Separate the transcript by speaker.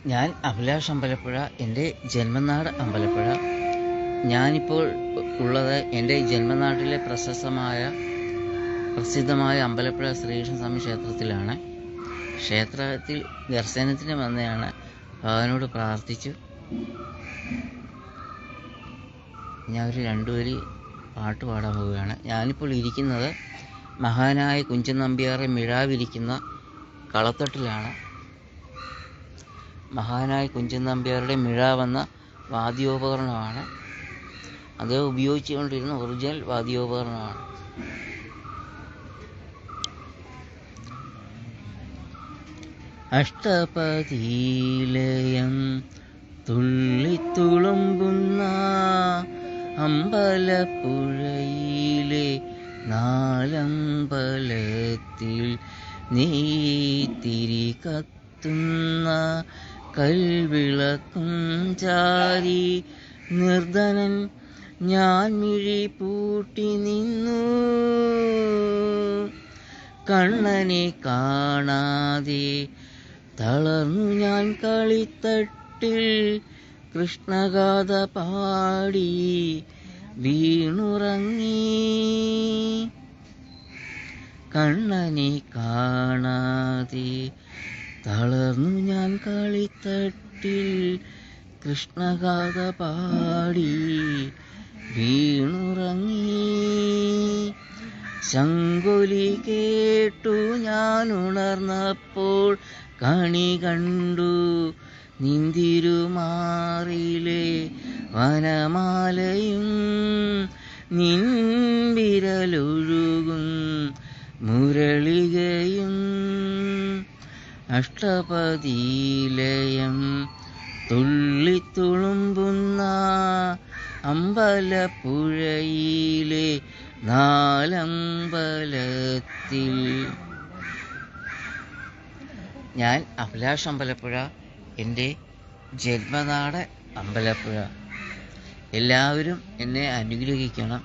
Speaker 1: ഞാൻ അഭിലാഷ് അമ്പലപ്പുഴ, എൻ്റെ ജന്മനാട് അമ്പലപ്പുഴ. ഞാനിപ്പോൾ ഉള്ളത് എൻ്റെ ജന്മനാട്ടിലെ പ്രസിദ്ധമായ അമ്പലപ്പുഴ ശ്രീകൃഷ്ണസ്വാമി ക്ഷേത്രത്തിലാണ്. ക്ഷേത്രത്തിൽ ദർശനത്തിന് വന്നതാണ്. ഭഗവാനോട് പ്രാർത്ഥിച്ചു. ഞാൻ ഒരു 2 വരി പാട്ട് പാടാൻ പോവുകയാണ്. ഞാനിപ്പോൾ ഇരിക്കുന്നത് മഹാനായ കുഞ്ചൻ നമ്പ്യാരെ മിഴാവിരിക്കുന്ന കളത്തട്ടിലാണ്. മഹാനായ കുഞ്ചൻ നമ്പ്യാരുടെ മിഴാവെന്ന വാദ്യോപകരണമാണ്. അത് ഉപയോഗിച്ചുകൊണ്ടിരുന്ന ഒറിജിനൽ വാദ്യോപകരണമാണ്. അഷ്ടപതിലയം തുള്ളിത്തുളുമ്പുന്ന അമ്പലപ്പുഴയിലെ 4 നെയ്ത്തിരി കത്തുന്ന കൽവിളക്കും ചാരി നിർധനൻ ഞാൻ മിഴി പൂട്ടി നിന്നു. കണ്ണനെ കാണാതെ തളർന്നു ഞാൻ കളിത്തട്ടിൽ കൃഷ്ണഗാഥ പാടി വീണുറങ്ങി. കണ്ണനെ കാണാതെ തളർന്നു ഞാൻ കളിത്തട്ടിൽ കൃഷ്ണഗാഥ പാടി വീണുറങ്ങി. ശങ്കുലി കേട്ടു ഞാൻ ഉണർന്നപ്പോൾ കണി കണ്ടു നിന്തിരുമാറിലെ വനമാലയും നിൻവിരലൊഴുകും മുരളികയും. അഷ്ടപതിലയം തുള്ളിത്തുളുമ്പുന്ന അമ്പലപ്പുഴയിലെ 4 ഞാൻ അഭിലാഷ് അമ്പലപ്പുഴ, എൻ്റെ ജന്മനാട് അമ്പലപ്പുഴ. എല്ലാവരും എന്നെ അനുഗ്രഹിക്കണം.